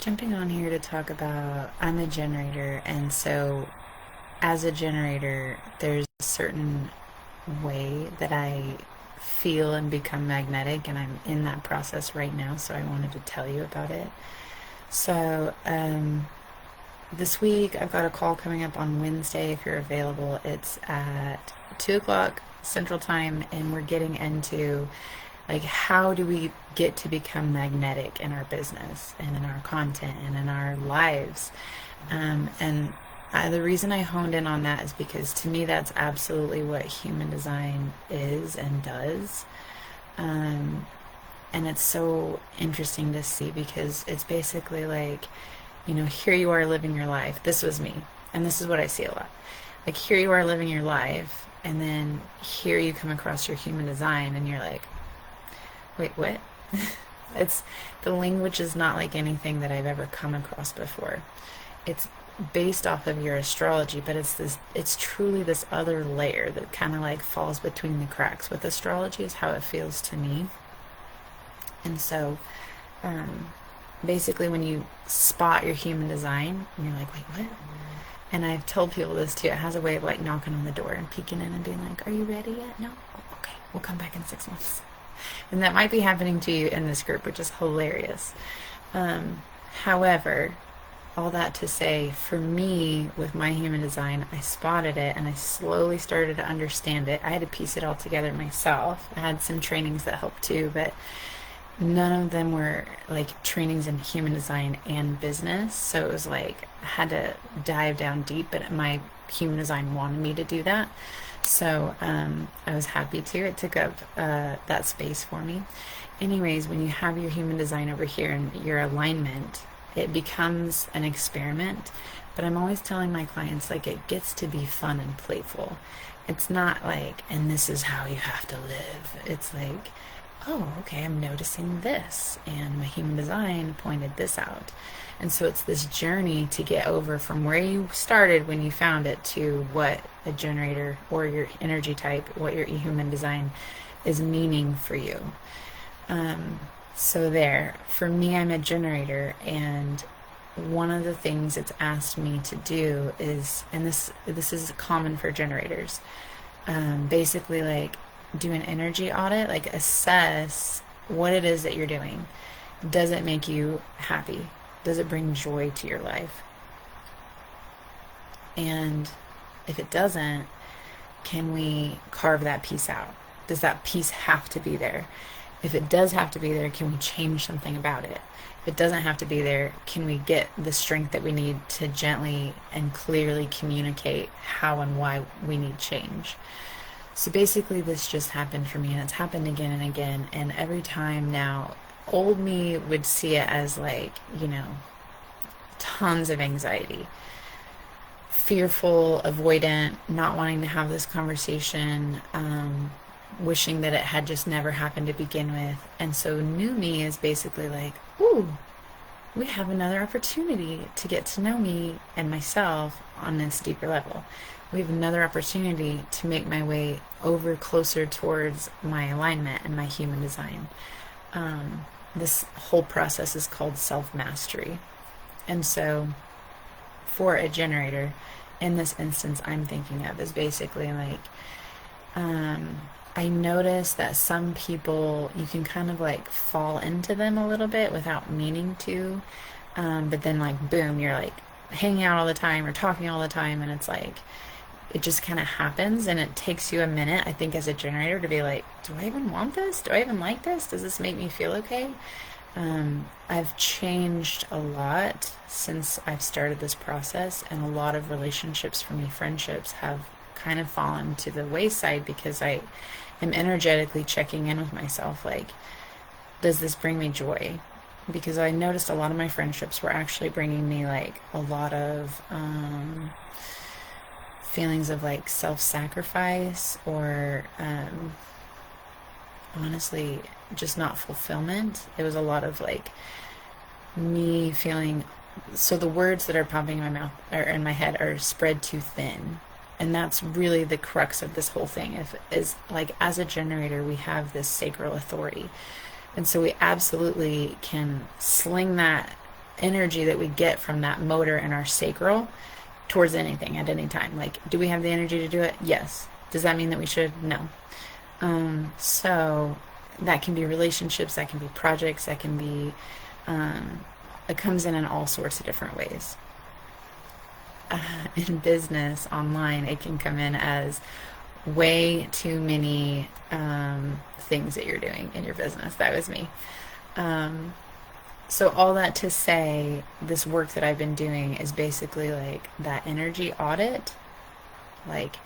Jumping on here to talk about I'm a generator, and so as a generator, there's a certain way that I feel and become magnetic, and I'm in that process right now, so I wanted to tell you about it. So, this week I've got a call coming up on Wednesday if you're available. It's at 2 o'clock Central Time, and we're getting into like how do we get to become magnetic in our business and in our content and in our lives. And the reason I honed in on that is because to me that's absolutely what human design is and does. um, and it's so interesting to see because it's basically like, here you are living your life. This was me, and this is what I see a lot. Like, here you are living your life, and then here you come across your human design, and you're like, wait, what? It's the language is not like anything that I've ever come across before. It's based off of your astrology, but it's truly this other layer that kind of like falls between the cracks with astrology is how it feels to me. And so um, basically when you spot your human design and you're like, wait, what? And I've told people this too, it has a way of like knocking on the door and peeking in and being like, are you ready yet? No? Oh, okay, we'll come back in 6 months. And that might be happening to you in this group, which is hilarious. However, all that to say, for me, with my human design, I spotted it and I slowly started to understand it. I had to piece it all together myself. I had some trainings that helped too, but none of them were like trainings in human design and business. So it was like I had to dive down deep, but my human design wanted me to do that. So I was happy to. It took up that space for me. Anyways, when you have your human design over here and your alignment, it becomes an experiment. But I'm always telling my clients, like, it gets to be fun and playful. It's not like, and this is how you have to live. It's like, oh, okay, I'm noticing this, and my human design pointed this out. And so it's this journey to get over from where you started when you found it to what a generator or your energy type, what your human design is meaning for you. So there, for me, I'm a generator, and one of the things it's asked me to do is, and this is common for generators, basically like do an energy audit, like assess what it is that you're doing. Does it make you happy? Does it bring joy to your life? And if it doesn't, can we carve that piece out? Does that piece have to be there? If it does have to be there, can we change something about it? If it doesn't have to be there, can we get the strength that we need to gently and clearly communicate how and why we need change? So basically this just happened for me, and it's happened again and again, and every time now, old me would see it as like, tons of anxiety, fearful, avoidant, not wanting to have this conversation, wishing that it had just never happened to begin with. And so new me is basically like, ooh, we have another opportunity to get to know me and myself on this deeper level. We have another opportunity to make my way over closer towards my alignment and my human design. This whole process is called self-mastery. And so for a generator, in this instance I'm thinking of, is basically like, I notice that some people, you can kind of like fall into them a little bit without meaning to, but then like boom, you're like hanging out all the time or talking all the time, and it's like it just kind of happens, and it takes you a minute, I think, as a generator to be like, do I even want this? Do I even like this? Does this make me feel okay? I've changed a lot since I've started this process, and a lot of relationships for me, friendships, have kind of fallen to the wayside because I am energetically checking in with myself, like, does this bring me joy? Because I noticed a lot of my friendships were actually bringing me like a lot of feelings of like self-sacrifice, or honestly just not fulfillment. It was a lot of like me feeling, so the words that are popping in my mouth or in my head are spread too thin. And that's really the crux of this whole thing, is like, as a generator we have this sacral authority, and so we absolutely can sling that energy that we get from that motor in our sacral towards anything at any time. Like, do we have the energy to do it? Yes. Does that mean that we should? No. So that can be relationships, that can be projects, that can be, it comes in all sorts of different ways. In business, online, it can come in as way too many things that you're doing in your business. That was me. So all that to say, this work that I've been doing is basically like that energy audit. Like,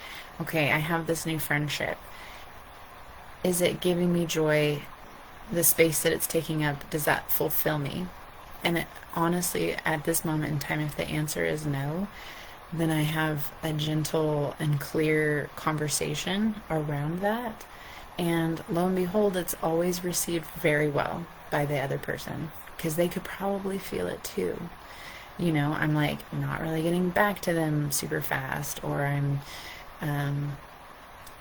okay, I have this new friendship. Is it giving me joy? The space that it's taking up, does that fulfill me? And honestly, at this moment in time, if the answer is no, then I have a gentle and clear conversation around that. And lo and behold, it's always received very well by the other person, because they could probably feel it too. I'm like not really getting back to them super fast, or I'm,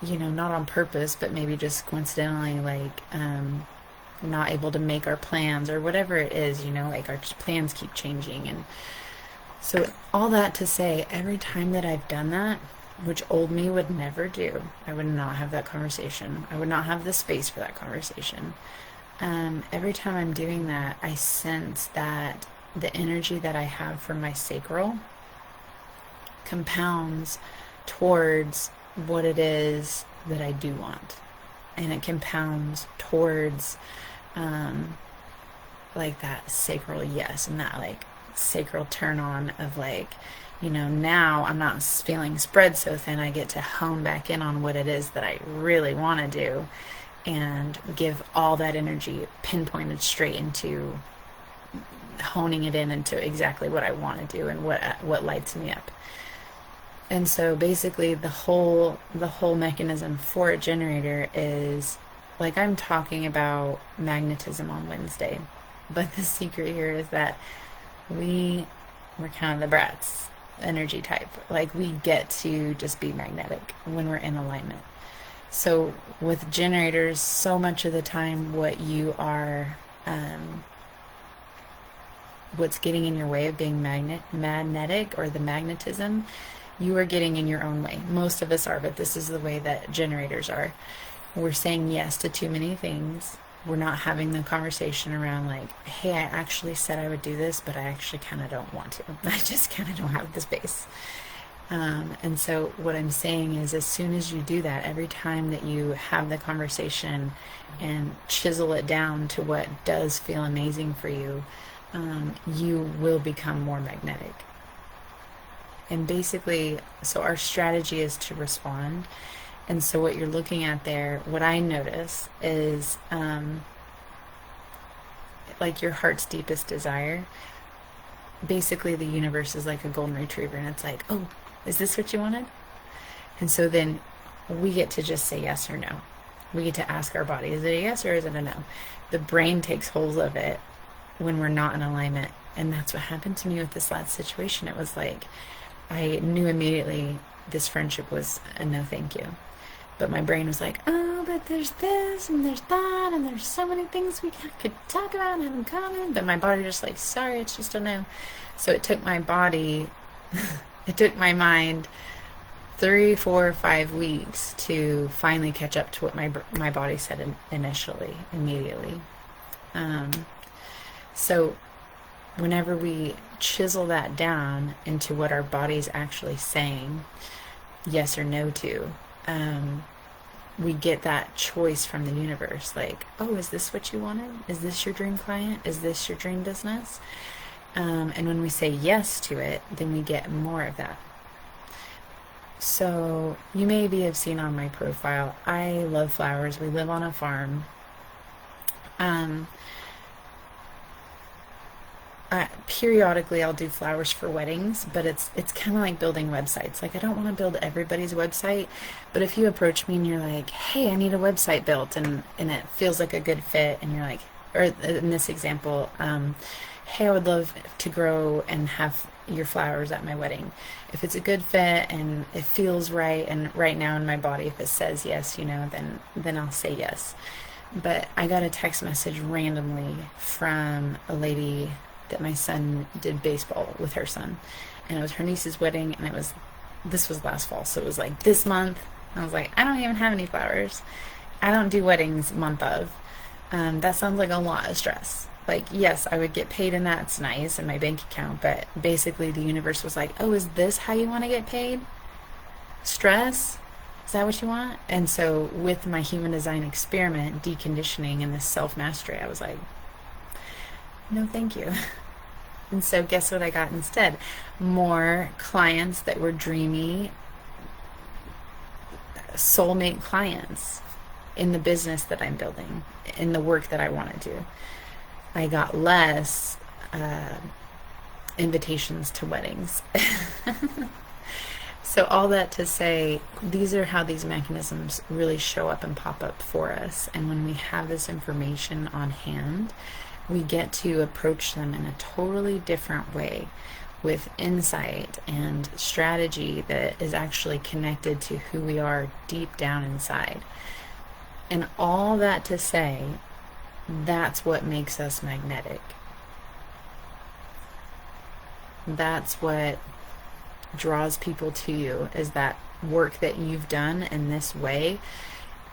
not on purpose, but maybe just coincidentally, like, not able to make our plans or whatever it is, like our plans keep changing. And so all that to say, every time that I've done that, which old me would never do, I would not have that conversation. I would not have the space for that conversation. Every time I'm doing that, I sense that the energy that I have from my sacral compounds towards what it is that I do want. And it compounds towards like that sacral yes, and that like sacral turn on of like, now I'm not feeling spread so thin. I get to hone back in on what it is that I really want to do and give all that energy pinpointed straight into honing it in into exactly what I want to do and what lights me up. And so basically the whole mechanism for a generator is, like, I'm talking about magnetism on Wednesday, but the secret here is that we're kind of the brats energy type. Like, we get to just be magnetic when we're in alignment. So with generators, so much of the time what you are, what's getting in your way of being magnetic, or the magnetism, you are getting in your own way. Most of us are, but this is the way that generators are. We're saying yes to too many things. We're not having the conversation around like, hey, I actually said I would do this, but I actually kind of don't want to. I just kind of don't have the space. And so what I'm saying is, as soon as you do that, every time that you have the conversation and chisel it down to what does feel amazing for you, you will become more magnetic. And basically, so our strategy is to respond. And so what you're looking at there, what I notice is like your heart's deepest desire. Basically, the universe is like a golden retriever, and it's like, oh, is this what you wanted? And so then we get to just say yes or no. We get to ask our body, is it a yes or is it a no? The brain takes hold of it when we're not in alignment. And that's what happened to me with this last situation. It was like, I knew immediately this friendship was a no thank you. But my brain was like, oh, but there's this and there's that and there's so many things we could talk about and have in common. But my body just like, sorry, it's just a no. So it took my body, it took my mind 3, 4, 5 weeks to finally catch up to what my body said immediately. So whenever we chisel that down into what our body's actually saying yes or no to, we get that choice from the universe. Like, oh, is this what you wanted? Is this your dream client? Is this your dream business? And when we say yes to it, then we get more of that. So you maybe have seen on my profile, I love flowers. We live on a farm. Periodically I'll do flowers for weddings, but it's kind of like building websites. Like, I don't want to build everybody's website, but if you approach me and you're like, hey, I need a website built, and it feels like a good fit, and you're like, or in this example, hey, I would love to grow and have your flowers at my wedding. If it's a good fit and it feels right, and right now in my body, if it says yes, then I'll say yes. But I got a text message randomly from a lady that my son did baseball with her son, and it was her niece's wedding, and this was last fall, so it was like this month. I was like, I don't even have any flowers. I don't do weddings month of. That sounds like a lot of stress. Like, yes, I would get paid and that's nice in my bank account, but basically the universe was like, oh, is this how you want to get paid? Stress? Is that what you want? And so with my human design experiment, deconditioning and this self-mastery, I was like, no, thank you. And so guess what I got instead? More clients that were dreamy, soulmate clients in the business that I'm building, in the work that I want to do. I got less invitations to weddings. So all that to say, these are how these mechanisms really show up and pop up for us. And when we have this information on hand, we get to approach them in a totally different way, with insight and strategy that is actually connected to who we are deep down inside. And all that to say, that's what makes us magnetic. That's what draws people to you, is that work that you've done in this way,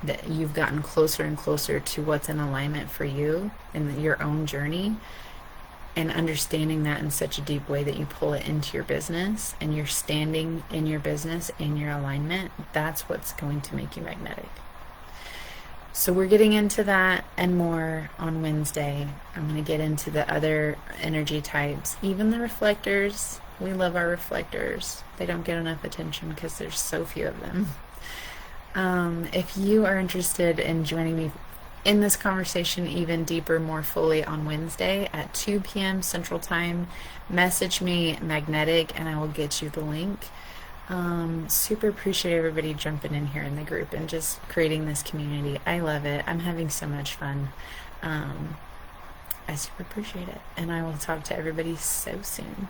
that you've gotten closer and closer to what's in alignment for you in your own journey, and understanding that in such a deep way that you pull it into your business and you're standing in your business in your alignment. That's what's going to make you magnetic. So we're getting into that and more on Wednesday. I'm going to get into the other energy types, even the reflectors. We love our reflectors. They don't get enough attention because there's so few of them. If you are interested in joining me in this conversation even deeper, more fully on Wednesday at 2 p.m. Central Time, message me magnetic and I will get you the link. Super appreciate everybody jumping in here in the group and just creating this community. I love it. I'm having so much fun. I super appreciate it. And I will talk to everybody so soon.